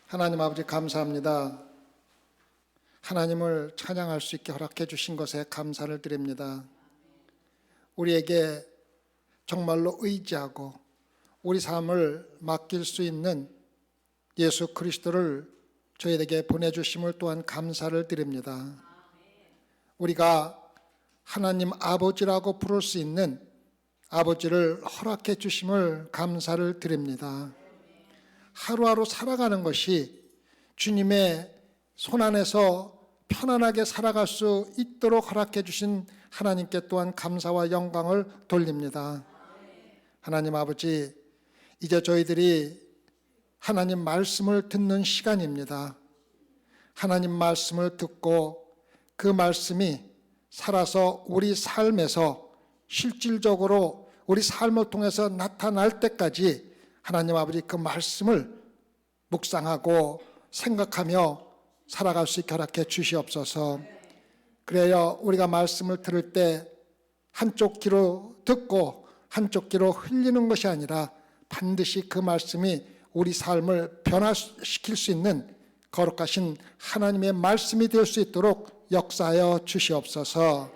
하나님 아버지 감사합니다. 하나님을 찬양할 수 있게 허락해 주신 것에 감사를 드립니다. 우리에게 정말로 의지하고 우리 삶을 맡길 수 있는 예수 그리스도를 저희에게 보내주심을 또한 감사를 드립니다. 우리가 하나님 아버지라고 부를 수 있는 아버지를 허락해 주심을 감사를 드립니다. 하루하루 살아가는 것이 주님의 손안에서 편안하게 살아갈 수 있도록 허락해 주신 하나님께 또한 감사와 영광을 돌립니다. 하나님 아버지, 이제 저희들이 하나님 말씀을 듣는 시간입니다. 하나님 말씀을 듣고 그 말씀이 살아서 우리 삶에서 실질적으로 우리 삶을 통해서 나타날 때까지 하나님 아버지 그 말씀을 묵상하고 생각하며 살아갈 수 있게 허락해 주시옵소서. 그래야 우리가 말씀을 들을 때 한쪽 귀로 듣고 한쪽 귀로 흘리는 것이 아니라 반드시 그 말씀이 우리 삶을 변화시킬 수 있는 거룩하신 하나님의 말씀이 될 수 있도록 역사하여 주시옵소서.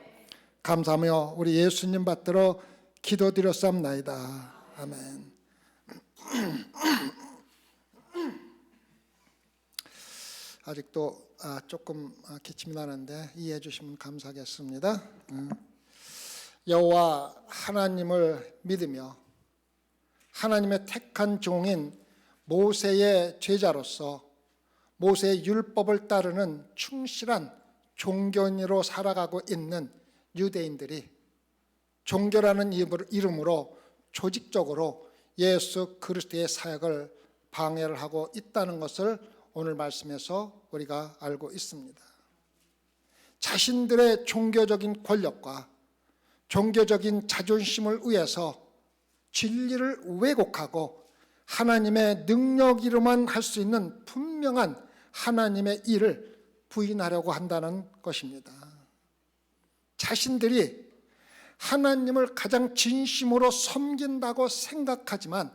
감사하며 우리 예수님 받들어 기도드렸사옵나이다. 아멘. 아직도 조금 기침이 나는데 이해해 주시면 감사하겠습니다. 여호와 하나님을 믿으며 하나님의 택한 종인 모세의 제자로서 모세의 율법을 따르는 충실한 종교인으로 살아가고 있는 유대인들이 종교라는 이름으로 조직적으로 예수 그리스도의 사역을 방해를 하고 있다는 것을 오늘 말씀에서 우리가 알고 있습니다. 자신들의 종교적인 권력과 종교적인 자존심을 위해서 진리를 왜곡하고 하나님의 능력으로만 할 수 있는 분명한 하나님의 일을 부인하려고 한다는 것입니다. 자신들이 하나님을 가장 진심으로 섬긴다고 생각하지만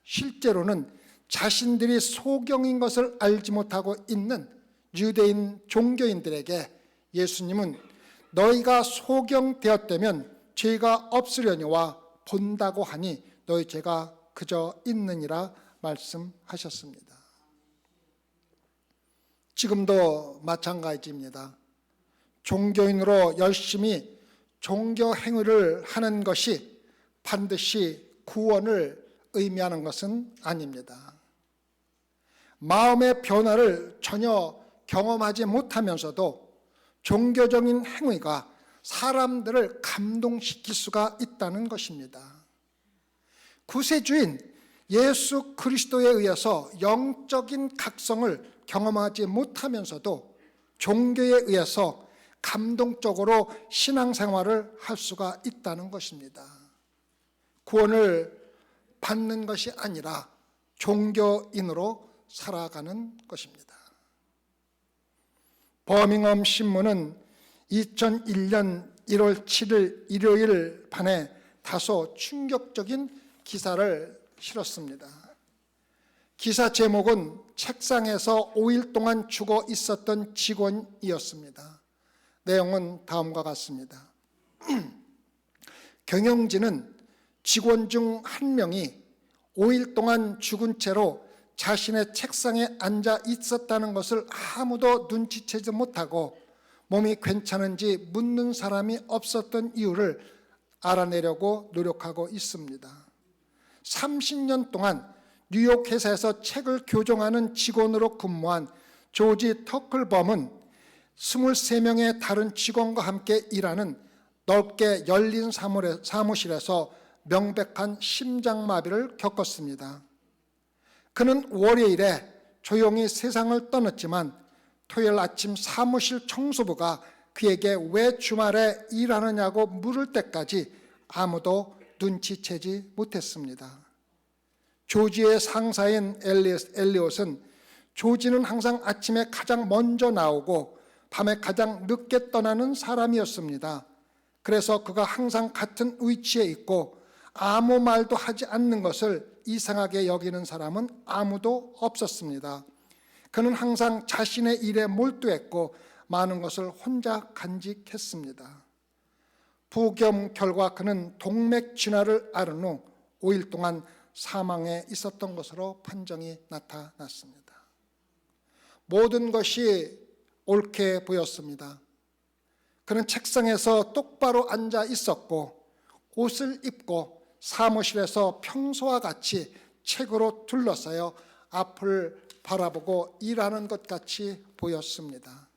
실제로는 자신들이 소경인 것을 알지 못하고 있는 유대인 종교인들에게 예수님은 너희가 소경되었다면 죄가 없으려니와 본다고 하니 너희 죄가 그저 있느니라 말씀하셨습니다. 지금도 마찬가지입니다. 종교인으로 열심히 종교 행위를 하는 것이 반드시 구원을 의미하는 것은 아닙니다. 마음의 변화를 전혀 경험하지 못하면서도 종교적인 행위가 사람들을 감동시킬 수가 있다는 것입니다. 구세주인 예수 그리스도에 의해서 영적인 각성을 경험하지 못하면서도 종교에 의해서 감동적으로 신앙생활을 할 수가 있다는 것입니다. 구원을 받는 것이 아니라 종교인으로 살아가는 것입니다. 버밍엄 신문은 2001년 1월 7일 일요일 밤에 다소 충격적인 기사를 실었습니다. 기사 제목은 책상에서 5일 동안 죽어 있었던 직원이었습니다. 내용은 다음과 같습니다. 경영진은 직원 중 한 명이 5일 동안 죽은 채로 자신의 책상에 앉아 있었다는 것을 아무도 눈치채지 못하고 몸이 괜찮은지 묻는 사람이 없었던 이유를 알아내려고 노력하고 있습니다. 30년 동안 뉴욕 회사에서 책을 교정하는 직원으로 근무한 조지 터클범은 23명의 다른 직원과 함께 일하는 넓게 열린 사무실에서 명백한 심장마비를 겪었습니다. 그는 월요일에 조용히 세상을 떠났지만 토요일 아침 사무실 청소부가 그에게 왜 주말에 일하느냐고 물을 때까지 아무도 눈치채지 못했습니다. 조지의 상사인 엘리엇은 조지는 항상 아침에 가장 먼저 나오고 밤에 가장 늦게 떠나는 사람이었습니다. 그래서 그가 항상 같은 위치에 있고 아무 말도 하지 않는 것을 이상하게 여기는 사람은 아무도 없었습니다. 그는 항상 자신의 일에 몰두했고 많은 것을 혼자 간직했습니다. 부검 결과 그는 동맥 진화를 앓은 후 5일 동안 사망에 있었던 것으로 판정이 나타났습니다. 모든 것이 옳게 보였습니다. 그는 책상에서 똑바로 앉아 있었고 옷을 입고 사무실에서 평소와 같이 책으로 둘러싸여 앞을 바라보고 일하는 것 같이 보였습니다.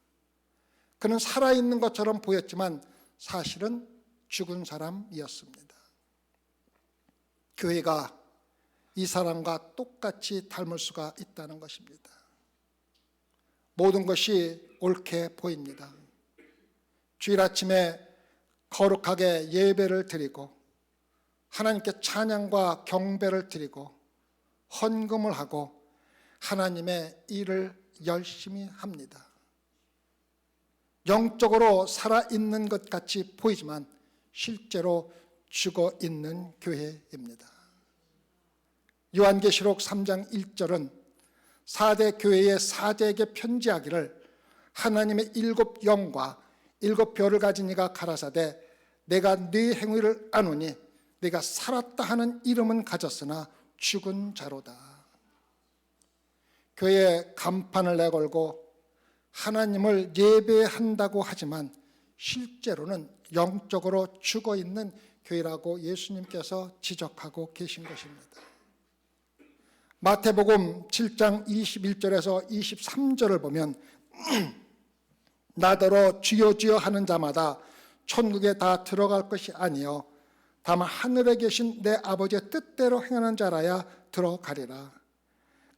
그는 살아있는 것처럼 보였지만 사실은 죽은 사람이었습니다. 교회가 이 사람과 똑같이 닮을 수가 있다는 것입니다. 모든 것이 옳게 보입니다. 주일 아침에 거룩하게 예배를 드리고 하나님께 찬양과 경배를 드리고 헌금을 하고 하나님의 일을 열심히 합니다. 영적으로 살아있는 것 같이 보이지만 실제로 죽어있는 교회입니다. 요한계시록 3장 1절은 4대 교회의 사제에게 편지하기를 하나님의 7 영과 7 별을 가진 이가 가라사대 내가 네 행위를 아노니 네가 살았다 하는 이름은 가졌으나 죽은 자로다. 교회에 간판을 내걸고 하나님을 예배한다고 하지만 실제로는 영적으로 죽어있는 교회라고 예수님께서 지적하고 계신 것입니다. 마태복음 7장 21절에서 23절을 보면 나더러 주여 주여 하는 자마다 천국에 다 들어갈 것이 아니요 다만 하늘에 계신 내 아버지의 뜻대로 행하는 자라야 들어가리라.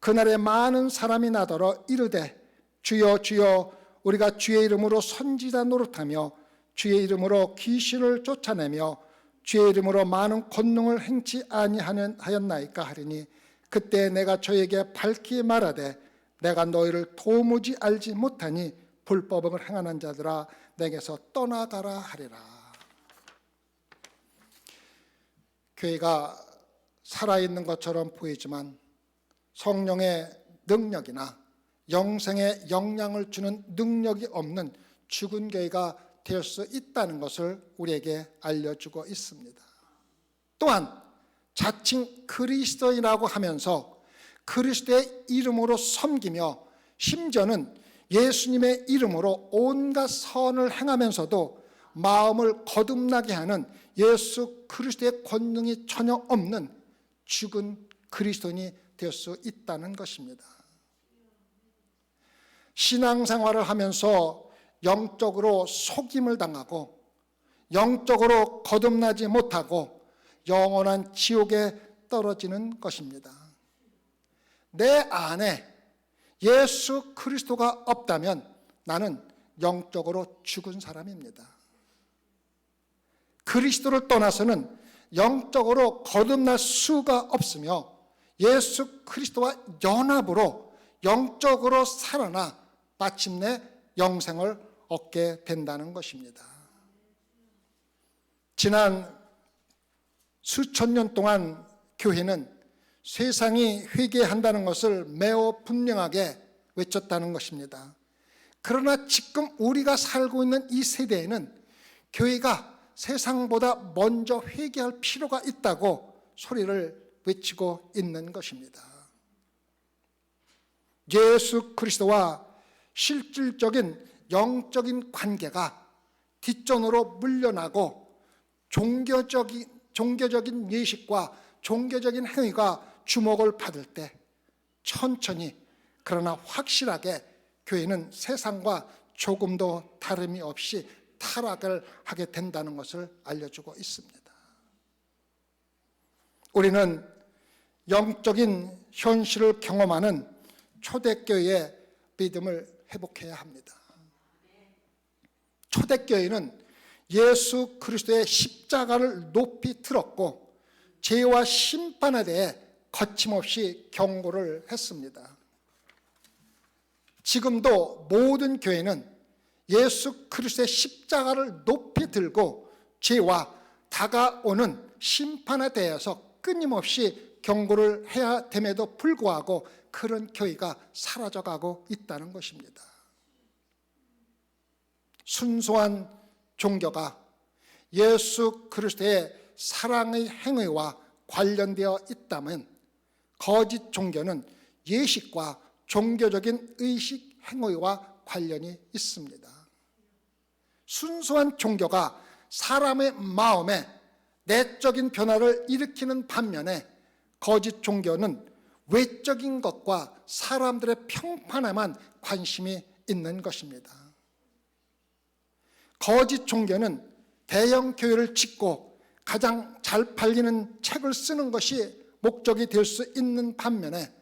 그날에 많은 사람이 나더러 이르되 주여 주여 우리가 주의 이름으로 선지자 노릇하며 주의 이름으로 귀신을 쫓아내며 주의 이름으로 많은 권능을 행치 아니하였나이까 하리니 그때 내가 저에게 밝히 말하되 내가 너희를 도무지 알지 못하니 불법을 행하는 자들아 내게서 떠나가라 하리라. 교회가 살아있는 것처럼 보이지만 성령의 능력이나 영생에 영향을 주는 능력이 없는 죽은 교회가 될 수 있다는 것을 우리에게 알려주고 있습니다. 또한 자칭 그리스도인이라고 하면서 그리스도의 이름으로 섬기며 심지어는 예수님의 이름으로 온갖 선을 행하면서도 마음을 거듭나게 하는 예수 그리스도의 권능이 전혀 없는 죽은 그리스도인이 될 수 있다는 것입니다. 신앙생활을 하면서 영적으로 속임을 당하고 영적으로 거듭나지 못하고 영원한 지옥에 떨어지는 것입니다. 내 안에 예수 그리스도가 없다면 나는 영적으로 죽은 사람입니다. 그리스도를 떠나서는 영적으로 거듭날 수가 없으며 예수 그리스도와 연합으로 영적으로 살아나 마침내 영생을 얻게 된다는 것입니다. 지난 수천 년 동안 교회는 세상이 회개한다는 것을 매우 분명하게 외쳤다는 것입니다. 그러나 지금 우리가 살고 있는 이 세대에는 교회가 세상보다 먼저 회개할 필요가 있다고 소리를 외치고 있는 것입니다. 예수 그리스도와 실질적인 영적인 관계가 뒷전으로 물려나고 종교적인 예식과 종교적인 행위가 주목을 받을 때 천천히 그러나 확실하게 교회는 세상과 조금도 다름이 없이 타락을 하게 된다는 것을 알려주고 있습니다. 우리는 영적인 현실을 경험하는 초대교회의 믿음을 회복해야 합니다. 초대교회는 예수 그리스도의 십자가를 높이 들었고 죄와 심판에 대해 거침없이 경고를 했습니다. 지금도 모든 교회는 예수 그리스도의 십자가를 높이 들고 죄와 다가오는 심판에 대해서 끊임없이 경고를 해야 됨에도 불구하고 그런 교회가 사라져가고 있다는 것입니다. 순수한 종교가 예수 그리스도의 사랑의 행위와 관련되어 있다면 거짓 종교는 예식과 종교적인 의식 행위와 관련이 있습니다. 순수한 종교가 사람의 마음에 내적인 변화를 일으키는 반면에 거짓 종교는 외적인 것과 사람들의 평판에만 관심이 있는 것입니다. 거짓 종교는 대형 교회를 짓고 가장 잘 팔리는 책을 쓰는 것이 목적이 될 수 있는 반면에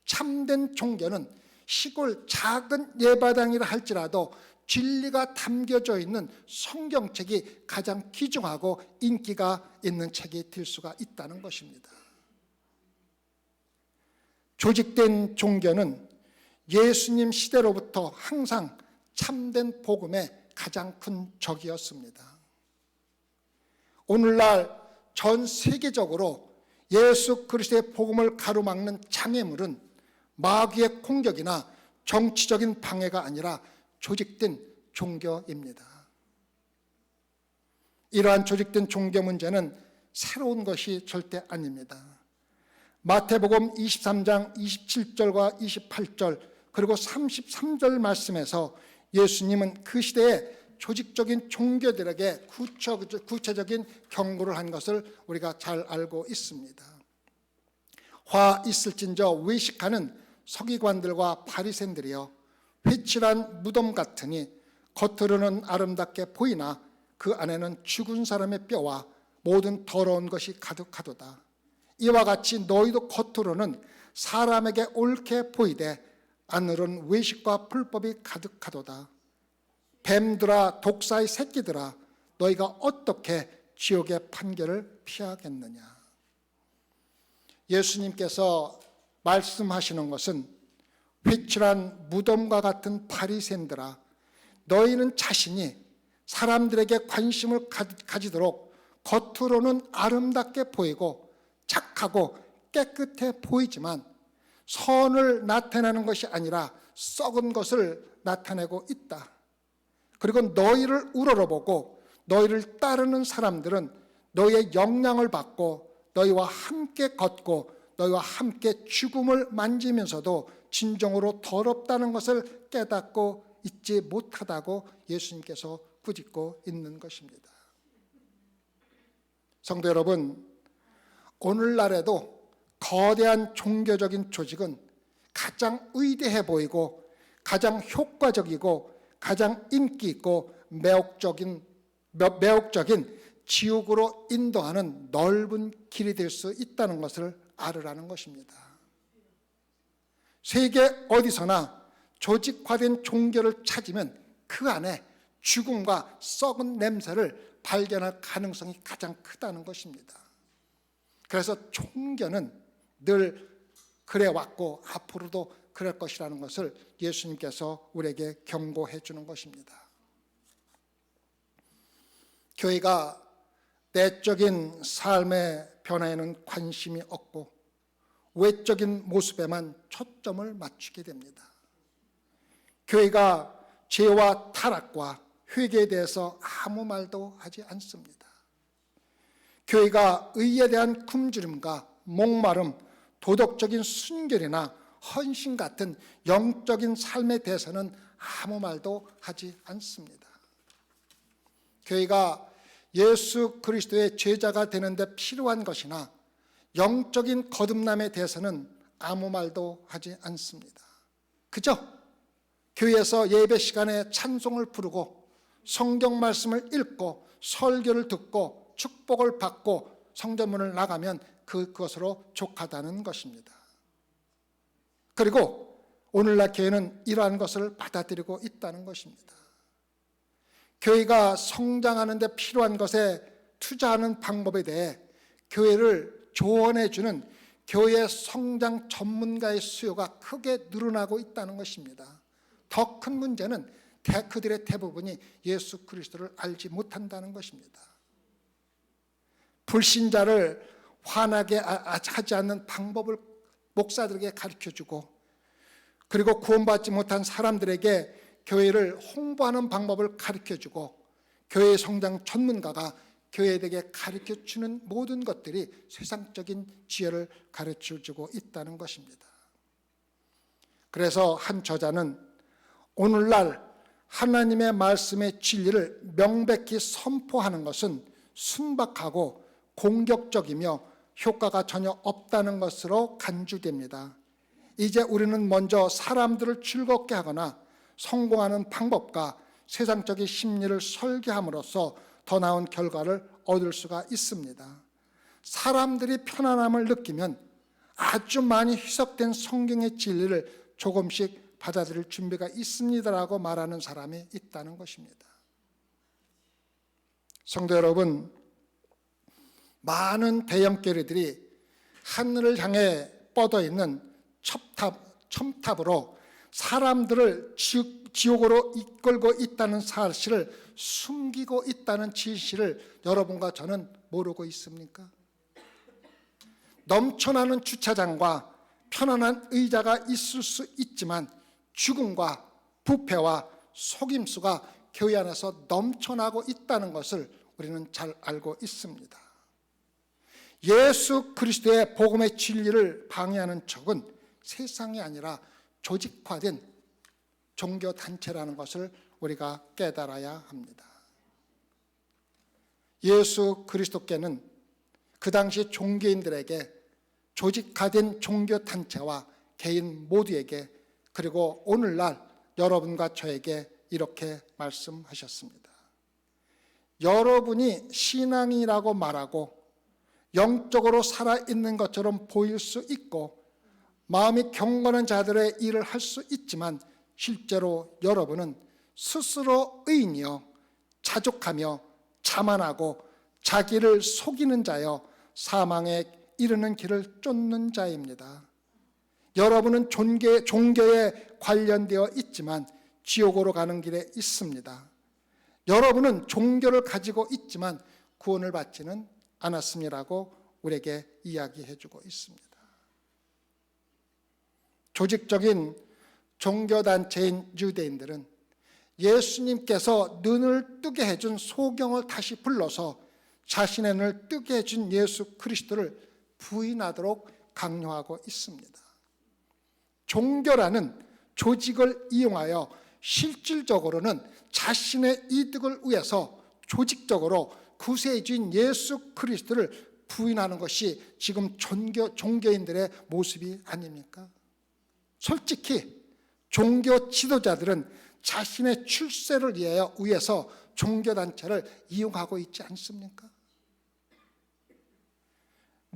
참된 종교는 시골 작은 예배당이라 할지라도 진리가 담겨져 있는 성경책이 가장 귀중하고 인기가 있는 책이 될 수가 있다는 것입니다. 조직된 종교는 예수님 시대로부터 항상 참된 복음의 가장 큰 적이었습니다. 오늘날 전 세계적으로 예수 그리스도의 복음을 가로막는 장애물은 마귀의 공격이나 정치적인 방해가 아니라 조직된 종교입니다. 이러한 조직된 종교 문제는 새로운 것이 절대 아닙니다. 마태복음 23장 27절과 28절 그리고 33절 말씀에서 예수님은 그 시대에 조직적인 종교들에게 구체적인 경고를 한 것을 우리가 잘 알고 있습니다. 화 있을진저 외식하는 서기관들과 바리새인들이여 회칠한 무덤 같으니 겉으로는 아름답게 보이나 그 안에는 죽은 사람의 뼈와 모든 더러운 것이 가득하도다. 이와 같이 너희도 겉으로는 사람에게 옳게 보이되 안으로는 외식과 불법이 가득하도다. 뱀들아 독사의 새끼들아 너희가 어떻게 지옥의 판결을 피하겠느냐. 예수님께서 말씀하시는 것은 회칠한 무덤과 같은 바리새인들아 너희는 자신이 사람들에게 관심을 가지도록 겉으로는 아름답게 보이고 착하고 깨끗해 보이지만 선을 나타내는 것이 아니라 썩은 것을 나타내고 있다. 그리고 너희를 우러러보고 너희를 따르는 사람들은 너희의 영향을 받고 너희와 함께 걷고 너희와 함께 죽음을 만지면서도 진정으로 더럽다는 것을 깨닫고 있지 못하다고 예수님께서 꾸짖고 있는 것입니다. 성도 여러분, 오늘날에도 거대한 종교적인 조직은 가장 위대해 보이고 가장 효과적이고 가장 인기 있고 매혹적인 지옥으로 인도하는 넓은 길이 될 수 있다는 것을 알으라는 것입니다. 세계 어디서나 조직화된 종교를 찾으면 그 안에 죽음과 썩은 냄새를 발견할 가능성이 가장 크다는 것입니다. 그래서 종교는 늘 그래왔고 앞으로도 그럴 것이라는 것을 예수님께서 우리에게 경고해 주는 것입니다. 교회가 내적인 삶의 변화에는 관심이 없고 외적인 모습에만 초점을 맞추게 됩니다. 교회가 죄와 타락과 회개에 대해서 아무 말도 하지 않습니다. 교회가 의에 대한 굶주림과 목마름, 도덕적인 순결이나 헌신 같은 영적인 삶에 대해서는 아무 말도 하지 않습니다. 교회가 예수 그리스도의 제자가 되는데 필요한 것이나 영적인 거듭남에 대해서는 아무 말도 하지 않습니다. 그저 교회에서 예배 시간에 찬송을 부르고 성경 말씀을 읽고 설교를 듣고 축복을 받고 성전문을 나가면 그것으로 족하다는 것입니다. 그리고 오늘날 교회는 이러한 것을 받아들이고 있다는 것입니다. 교회가 성장하는 데 필요한 것에 투자하는 방법에 대해 교회를 조언해 주는 교회 성장 전문가의 수요가 크게 늘어나고 있다는 것입니다. 더 큰 문제는 그들의 대부분이 예수 그리스도를 알지 못한다는 것입니다. 불신자를 화나게 하지 않는 방법을 목사들에게 가르쳐주고, 그리고 구원받지 못한 사람들에게 교회를 홍보하는 방법을 가르쳐주고, 교회 성장 전문가가 교회에게 가르쳐주는 모든 것들이 세상적인 지혜를 가르쳐주고 있다는 것입니다. 그래서 한 저자는 오늘날 하나님의 말씀의 진리를 명백히 선포하는 것은 순박하고 공격적이며 효과가 전혀 없다는 것으로 간주됩니다. 이제 우리는 먼저 사람들을 즐겁게 하거나 성공하는 방법과 세상적인 심리를 설계함으로써 더 나은 결과를 얻을 수가 있습니다. 사람들이 편안함을 느끼면 아주 많이 희석된 성경의 진리를 조금씩 받아들일 준비가 있습니다라고 말하는 사람이 있다는 것입니다. 성도 여러분, 많은 대형 교회들이 하늘을 향해 뻗어 있는 첨탑으로 사람들을 지옥으로 이끌고 있다는 사실을 숨기고 있다는 진실을 여러분과 저는 모르고 있습니까? 넘쳐나는 주차장과 편안한 의자가 있을 수 있지만 죽음과 부패와 속임수가 교회 안에서 넘쳐나고 있다는 것을 우리는 잘 알고 있습니다. 예수 그리스도의 복음의 진리를 방해하는 적은 세상이 아니라 조직화된 종교단체라는 것을 우리가 깨달아야 합니다. 예수 그리스도께는 그 당시 종교인들에게 조직화된 종교단체와 개인 모두에게, 그리고 오늘날 여러분과 저에게 이렇게 말씀하셨습니다. 여러분이 신앙이라고 말하고 영적으로 살아있는 것처럼 보일 수 있고 마음이 경건한 자들의 일을 할 수 있지만 실제로 여러분은 스스로 의인이요 자족하며 자만하고 자기를 속이는 자여 사망에 이르는 길을 쫓는 자입니다. 여러분은 종교에 관련되어 있지만 지옥으로 가는 길에 있습니다. 여러분은 종교를 가지고 있지만 구원을 받지는 않았음이라고 우리에게 이야기해 주고 있습니다. 조직적인 종교단체인 유대인들은 예수님께서 눈을 뜨게 해준 소경을 다시 불러서 자신의 눈을 뜨게 해준 예수 그리스도를 부인하도록 강요하고 있습니다. 종교라는 조직을 이용하여 실질적으로는 자신의 이득을 위해서 조직적으로 구세주인 예수 그리스도를 부인하는 것이 지금 종교인들의 모습이 아닙니까? 솔직히 종교 지도자들은 자신의 출세를 위해서 종교단체를 이용하고 있지 않습니까?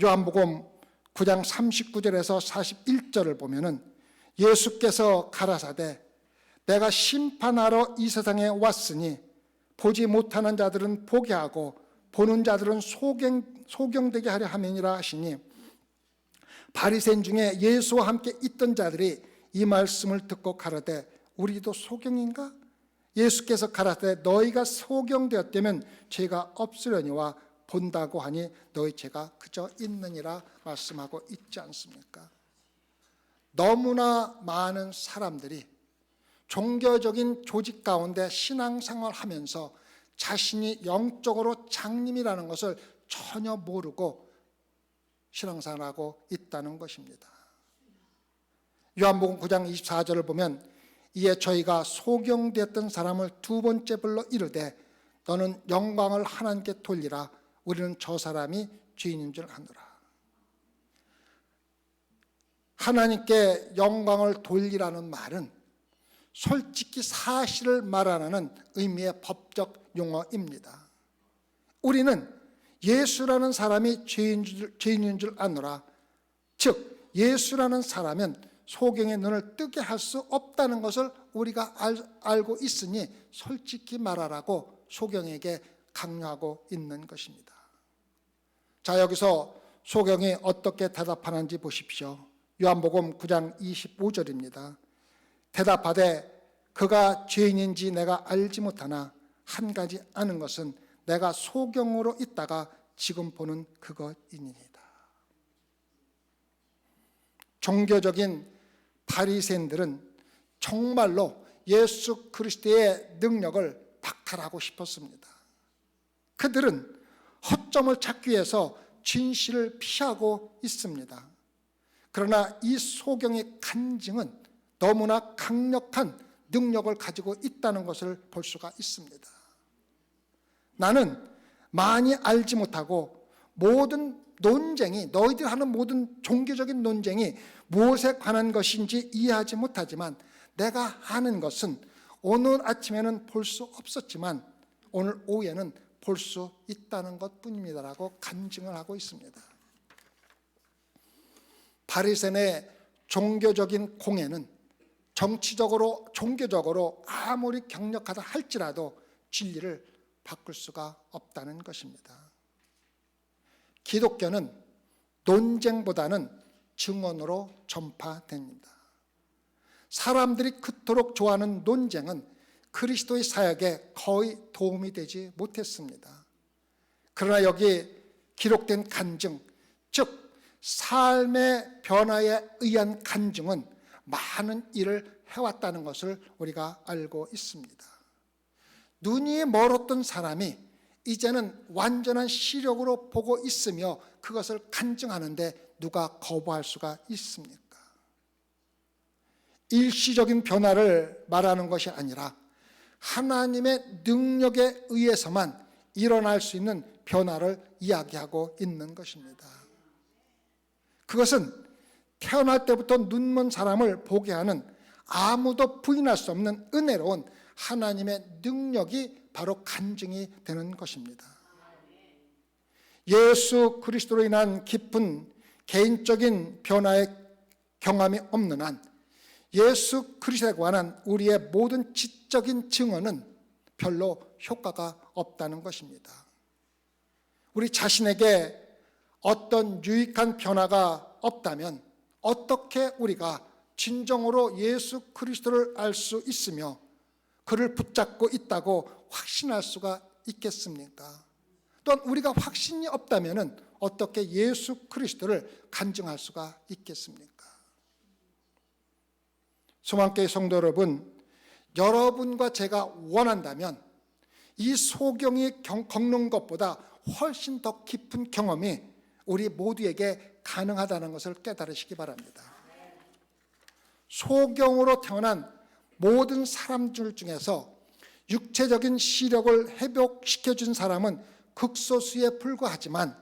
요한복음 9장 39절에서 41절을 보면은 예수께서 가라사대 내가 심판하러 이 세상에 왔으니 보지 못하는 자들은 보게 하고 보는 자들은 소경되게 하려 함이니라 하시니, 바리새인 중에 예수와 함께 있던 자들이 이 말씀을 듣고 가라되 우리도 소경인가? 예수께서 가라사대 너희가 소경되었다면 죄가 없으려니와 본다고 하니 너희 죄가 그저 있느니라 말씀하고 있지 않습니까? 너무나 많은 사람들이 종교적인 조직 가운데 신앙생활을 하면서 자신이 영적으로 장님이라는 것을 전혀 모르고 신앙생활하고 있다는 것입니다. 요한복음 9장 24절을 보면 이에 저희가 소경되었던 사람을 두 번째 불러 이르되 너는 영광을 하나님께 돌리라. 우리는 저 사람이 죄인인 줄 아노라. 하나님께 영광을 돌리라는 말은 솔직히 사실을 말하는 의미의 법적 용어입니다. 우리는 예수라는 사람이 죄인인 줄 아노라. 즉 예수라는 사람은 소경의 눈을 뜨게 할 수 없다는 것을 우리가 알고 있으니 솔직히 말하라고 소경에게 강요하고 있는 것입니다. 자, 여기서 소경이 어떻게 대답하는지 보십시오. 요한복음 9장 25절입니다. 대답하되 그가 죄인인지 내가 알지 못하나 한 가지 아는 것은 내가 소경으로 있다가 지금 보는 그것이니이다. 종교적인 바리새인들은 정말로 예수 그리스도의 능력을 박탈하고 싶었습니다. 그들은 허점을 찾기 위해서 진실을 피하고 있습니다. 그러나 이 소경의 간증은 너무나 강력한 능력을 가지고 있다는 것을 볼 수가 있습니다. 나는 많이 알지 못하고 모든 논쟁이, 너희들 하는 모든 종교적인 논쟁이 무엇에 관한 것인지 이해하지 못하지만 내가 아는 것은 오늘 아침에는 볼 수 없었지만 오늘 오후에는 볼 수 있다는 것뿐입니다라고 간증을 하고 있습니다. 바리새인의 종교적인 공예는 정치적으로, 종교적으로 아무리 강력하다 할지라도 진리를 바꿀 수가 없다는 것입니다. 기독교는 논쟁보다는 증언으로 전파됩니다. 사람들이 그토록 좋아하는 논쟁은 그리스도의 사역에 거의 도움이 되지 못했습니다. 그러나 여기 기록된 간증, 즉 삶의 변화에 의한 간증은 많은 일을 해왔다는 것을 우리가 알고 있습니다. 눈이 멀었던 사람이 이제는 완전한 시력으로 보고 있으며 그것을 간증하는데 누가 거부할 수가 있습니까? 일시적인 변화를 말하는 것이 아니라 하나님의 능력에 의해서만 일어날 수 있는 변화를 이야기하고 있는 것입니다. 그것은 태어날 때부터 눈먼 사람을 보게 하는 아무도 부인할 수 없는 은혜로운 하나님의 능력이 바로 간증이 되는 것입니다. 예수 그리스도로 인한 깊은 개인적인 변화의 경험이 없는 한 예수 그리스도에 관한 우리의 모든 지적인 증언은 별로 효과가 없다는 것입니다. 우리 자신에게 어떤 유익한 변화가 없다면 어떻게 우리가 진정으로 예수 그리스도를 알 수 있으며 그를 붙잡고 있다고 확신할 수가 있겠습니까? 또한 우리가 확신이 없다면 어떻게 예수 그리스도를 간증할 수가 있겠습니까? 소망교회 성도 여러분, 여러분과 제가 원한다면 이 소경이 겪는 것보다 훨씬 더 깊은 경험이 우리 모두에게 가능하다는 것을 깨달으시기 바랍니다. 소경으로 태어난 모든 사람들 중에서 육체적인 시력을 회복시켜준 사람은 극소수에 불과하지만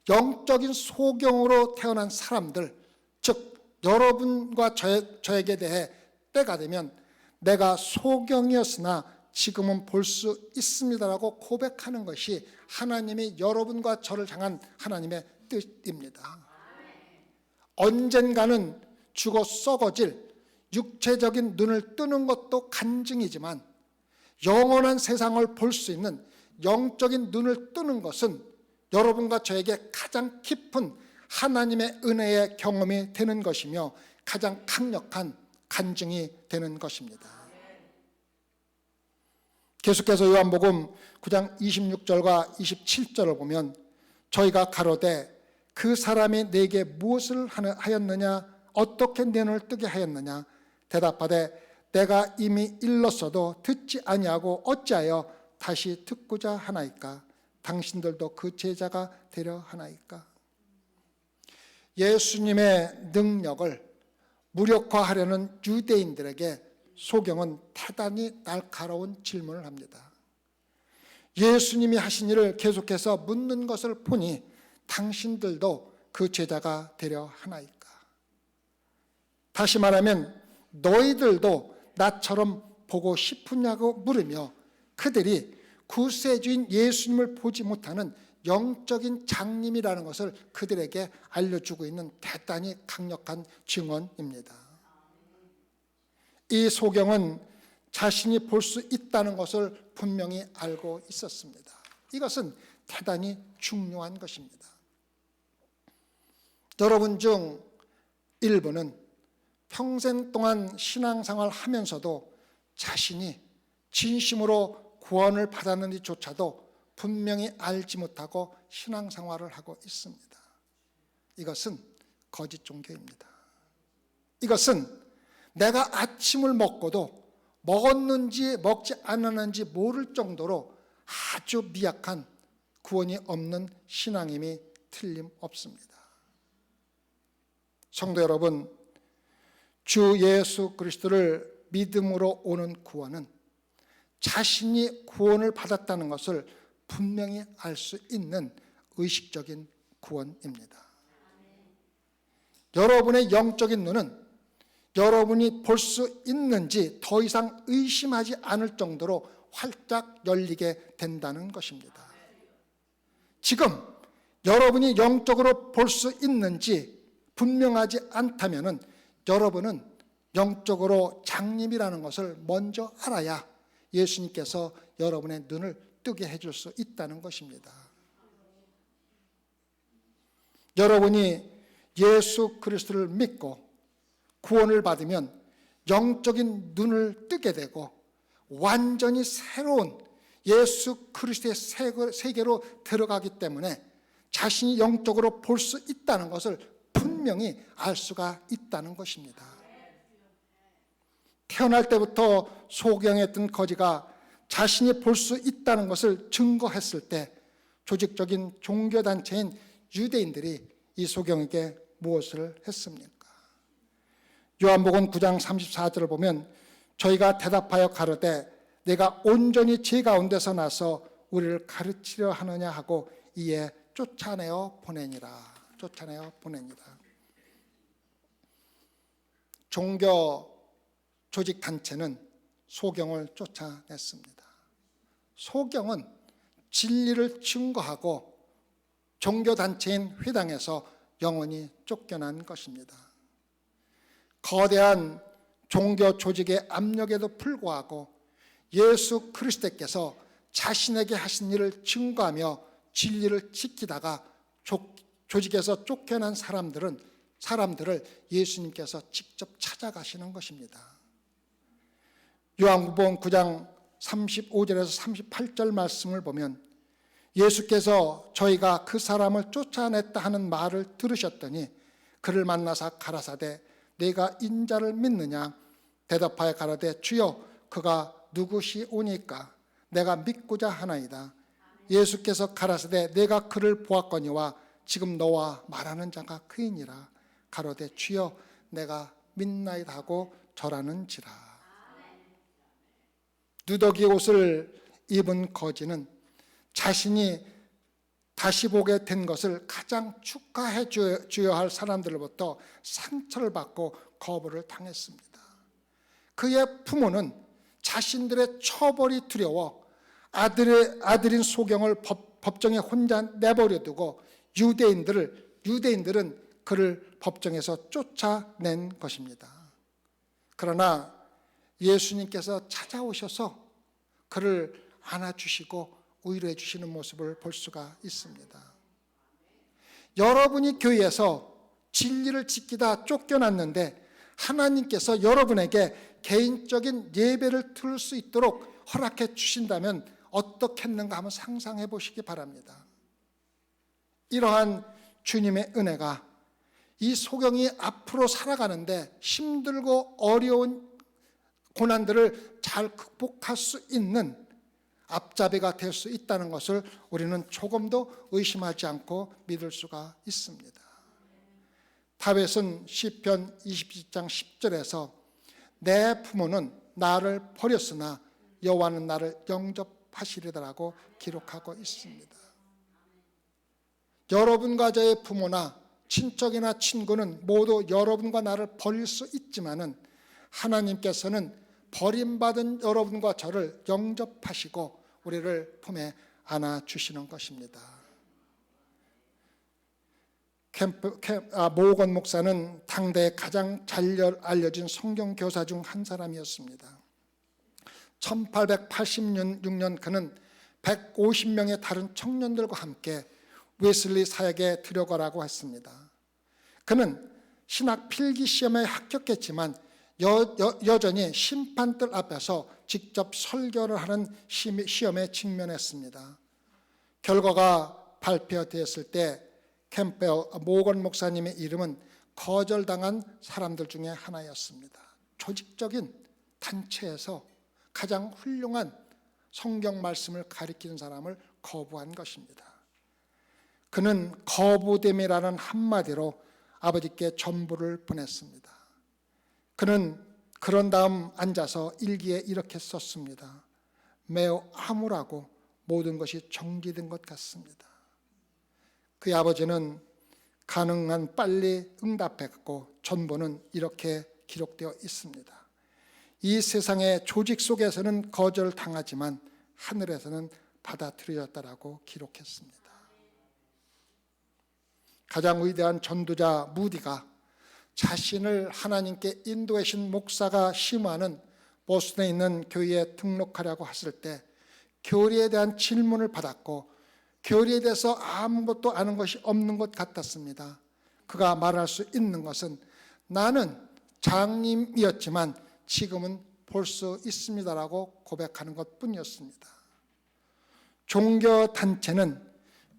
영적인 소경으로 태어난 사람들, 즉 여러분과 저에게 대해 때가 되면 내가 소경이었으나 지금은 볼 수 있습니다라고 고백하는 것이 하나님이 여러분과 저를 향한 하나님의 뜻입니다. 언젠가는 죽어 썩어질 육체적인 눈을 뜨는 것도 간증이지만 영원한 세상을 볼 수 있는 영적인 눈을 뜨는 것은 여러분과 저에게 가장 깊은 하나님의 은혜의 경험이 되는 것이며 가장 강력한 간증이 되는 것입니다. 계속해서 요한복음 9장 26절과 27절을 보면 저희가 가로되 그 사람이 내게 무엇을 하였느냐 어떻게 내 눈을 뜨게 하였느냐 대답하되 내가 이미 일렀어도 듣지 아니하고 어찌하여 다시 듣고자 하나이까 당신들도 그 제자가 되려 하나이까. 예수님의 능력을 무력화하려는 유대인들에게 소경은 대단히 날카로운 질문을 합니다. 예수님이 하신 일을 계속해서 묻는 것을 보니 당신들도 그 제자가 되려 하나이까. 다시 말하면 너희들도 나처럼 보고 싶으냐고 물으며 그들이 구세주인 예수님을 보지 못하는 영적인 장님이라는 것을 그들에게 알려주고 있는 대단히 강력한 증언입니다. 이 소경은 자신이 볼 수 있다는 것을 분명히 알고 있었습니다. 이것은 대단히 중요한 것입니다. 여러분 중 일부는 평생 동안 신앙생활을 하면서도 자신이 진심으로 구원을 받았는지조차도 분명히 알지 못하고 신앙생활을 하고 있습니다. 이것은 거짓 종교입니다. 이것은 내가 아침을 먹고도 먹었는지 먹지 않았는지 모를 정도로 아주 미약한 구원이 없는 신앙임이 틀림없습니다. 성도 여러분, 주 예수 그리스도를 믿음으로 오는 구원은 자신이 구원을 받았다는 것을 분명히 알 수 있는 의식적인 구원입니다. 여러분의 영적인 눈은 여러분이 볼 수 있는지 더 이상 의심하지 않을 정도로 활짝 열리게 된다는 것입니다. 지금 여러분이 영적으로 볼 수 있는지 분명하지 않다면 여러분은 영적으로 장님이라는 것을 먼저 알아야 예수님께서 여러분의 눈을 뜨게 해줄 수 있다는 것입니다. 여러분이 예수 그리스도를 믿고 구원을 받으면 영적인 눈을 뜨게 되고 완전히 새로운 예수 그리스도의 세계로 들어가기 때문에 자신이 영적으로 볼 수 있다는 것을 분명히 알 수가 있다는 것입니다. 태어날 때부터 소경했던 거지가 자신이 볼 수 있다는 것을 증거했을 때 조직적인 종교단체인 유대인들이 이 소경에게 무엇을 했습니까? 요한복음 9장 34절을 보면 저희가 대답하여 가로되 내가 온전히 제 가운데서 나서 우리를 가르치려 하느냐 하고 이에 쫓아내어 보내니라. 쫓아내어 보내니라. 종교 조직 단체는 소경을 쫓아냈습니다. 소경은 진리를 증거하고 종교단체인 회당에서 영원히 쫓겨난 것입니다. 거대한 종교 조직의 압력에도 불구하고 예수 그리스도께서 자신에게 하신 일을 증거하며 진리를 지키다가 조직에서 쫓겨난 사람들을 예수님께서 직접 찾아가시는 것입니다. 요한복음 9장 35절에서 38절 말씀을 보면 예수께서 저희가 그 사람을 쫓아냈다 하는 말을 들으셨더니 그를 만나사 가라사대 내가 인자를 믿느냐 대답하여 가라되 주여 그가 누구시오니까 내가 믿고자 하나이다. 예수께서 가라사대 내가 그를 보았거니와 지금 너와 말하는 자가 그이니라. 가로되 주여 내가 믿나이다 하고 절하는지라. 누더기 옷을 입은 거지는 자신이 다시 보게 된 것을 가장 축하해 주어야 할 사람들로부터 상처를 받고 거부를 당했습니다. 그의 부모는 자신들의 처벌이 두려워 아들인 소경을 법정에 혼자 내버려 두고 유대인들은 그를 법정에서 쫓아낸 것입니다. 그러나 예수님께서 찾아오셔서 그를 안아주시고 위로해 주시는 모습을 볼 수가 있습니다. 여러분이 교회에서 진리를 지키다 쫓겨났는데 하나님께서 여러분에게 개인적인 예배를 드릴 수 있도록 허락해 주신다면 어떻겠는가 한번 상상해 보시기 바랍니다. 이러한 주님의 은혜가 이 소경이 앞으로 살아가는데 힘들고 어려운 고난들을 잘 극복할 수 있는 앞잡이가 될 수 있다는 것을 우리는 조금도 의심하지 않고 믿을 수가 있습니다. 다윗은 시편 27장 10절에서 내 부모는 나를 버렸으나 여호와는 나를 영접하시리라고 기록하고 있습니다. 여러분과 저의 부모나 친척이나 친구는 모두 여러분과 나를 버릴 수 있지만은 하나님께서는 버림받은 여러분과 저를 영접하시고 우리를 품에 안아주시는 것입니다. 모건 목사는 당대에 가장 잘 알려진 성경 교사 중 한 사람이었습니다. 1886년 그는 150명의 다른 청년들과 함께 웨슬리 사역에 들어가라고 했습니다. 그는 신학 필기 시험에 합격했지만 여전히 심판들 앞에서 직접 설교를 하는 시험에 직면했습니다. 결과가 발표되었을 때 캠페어 모건 목사님의 이름은 거절당한 사람들 중에 하나였습니다. 조직적인 단체에서 가장 훌륭한 성경 말씀을 가리키는 사람을 거부한 것입니다. 그는 거부됨이라는 한마디로 아버지께 전부를 보냈습니다. 그는 그런 다음 앉아서 일기에 이렇게 썼습니다. 매우 암울하고 모든 것이 정지된 것 같습니다. 그의 아버지는 가능한 빨리 응답했고 전부는 이렇게 기록되어 있습니다. 이 세상의 조직 속에서는 거절당하지만 하늘에서는 받아들여졌다라고 기록했습니다. 가장 위대한 전도자 무디가 자신을 하나님께 인도해 신 목사가 심화하는 보스턴에 있는 교회에 등록하려고 했을 때 교리에 대한 질문을 받았고 교리에 대해서 아무것도 아는 것이 없는 것 같았습니다. 그가 말할 수 있는 것은 나는 장님이었지만 지금은 볼 수 있습니다라고 고백하는 것뿐이었습니다. 종교단체는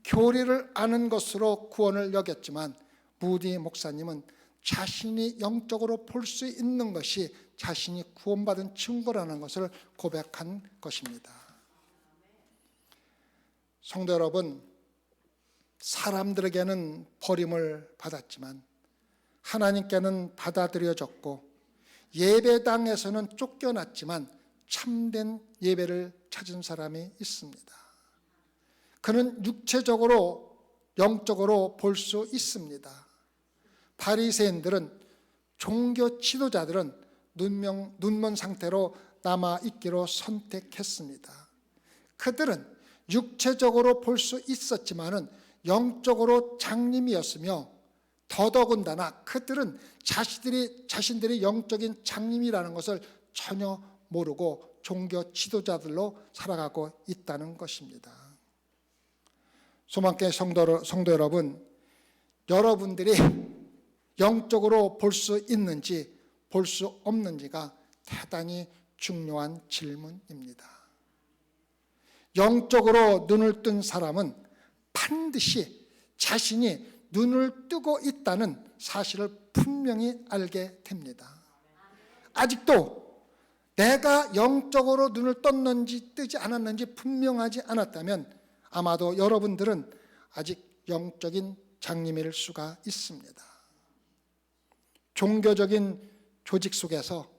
교리를 아는 것으로 구원을 여겼지만 무디 목사님은 자신이 영적으로 볼 수 있는 것이 자신이 구원받은 증거라는 것을 고백한 것입니다. 성도 여러분, 사람들에게는 버림을 받았지만 하나님께는 받아들여졌고 예배당에서는 쫓겨났지만 참된 예배를 찾은 사람이 있습니다. 그는 육체적으로 영적으로 볼 수 있습니다. 바리새인들은 종교 지도자들은 눈먼 상태로 남아있기로 선택했습니다. 그들은 육체적으로 볼 수 있었지만은 영적으로 장님이었으며 더더군다나 그들은 자신들이 영적인 장님이라는 것을 전혀 모르고 종교 지도자들로 살아가고 있다는 것입니다. 소망교회 성도 여러분, 여러분들이 영적으로 볼 수 있는지 볼 수 없는지가 대단히 중요한 질문입니다. 영적으로 눈을 뜬 사람은 반드시 자신이 눈을 뜨고 있다는 사실을 분명히 알게 됩니다. 아직도 내가 영적으로 눈을 떴는지 뜨지 않았는지 분명하지 않았다면 아마도 여러분들은 아직 영적인 장님일 수가 있습니다. 종교적인 조직 속에서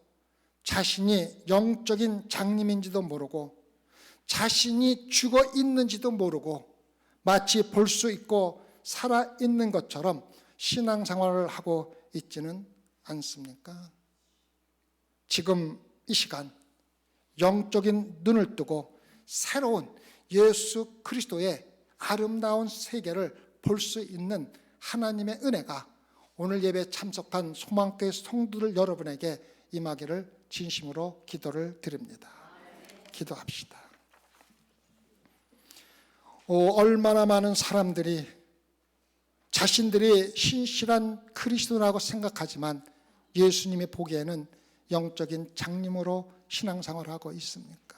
자신이 영적인 장님인지도 모르고 자신이 죽어 있는지도 모르고 마치 볼 수 있고 살아있는 것처럼 신앙생활을 하고 있지는 않습니까? 지금 이 시간 영적인 눈을 뜨고 새로운 예수 그리스도의 아름다운 세계를 볼 수 있는 하나님의 은혜가 오늘 예배에 참석한 소망교회 성도들 여러분에게 임하기를 진심으로 기도를 드립니다. 기도합시다. 얼마나 많은 사람들이 자신들이 신실한 그리스도라고 생각하지만 예수님이 보기에는 영적인 장님으로 신앙생활을 하고 있습니까?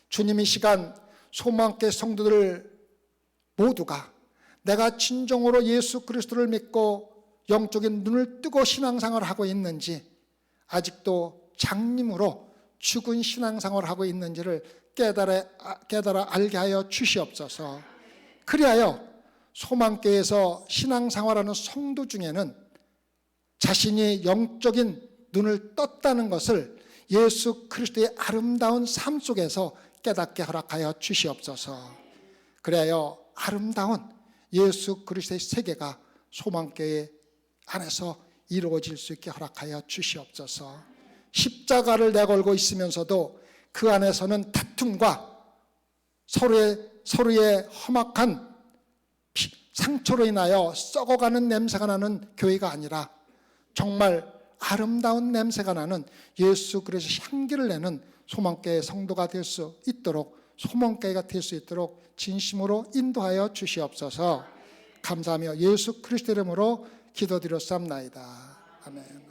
주님 이 시간 소망교회 성도들 모두가 내가 진정으로 예수 그리스도를 믿고 영적인 눈을 뜨고 신앙생활을 하고 있는지 아직도 장님으로 죽은 신앙생활을 하고 있는지를 깨달아 알게 하여 주시옵소서. 그리하여 소망교회에서 신앙생활하는 성도 중에는 자신이 영적인 눈을 떴다는 것을 예수 그리스도의 아름다운 삶 속에서 깨닫게 허락하여 주시옵소서. 그리하여 아름다운 예수 그리스도의 세계가 소망교회 안에서 이루어질 수 있게 허락하여 주시옵소서. 십자가를 내걸고 있으면서도 그 안에서는 다툼과 서로의 험악한 상처로 인하여 썩어가는 냄새가 나는 교회가 아니라 정말 아름다운 냄새가 나는 예수 그리스도의 향기를 내는 소망교회 성도가 될 수 있도록 소망교회가 될 수 있도록 진심으로 인도하여 주시옵소서. 감사하며 예수 그리스도 이름으로 기도드렸사옵나이다. 아멘.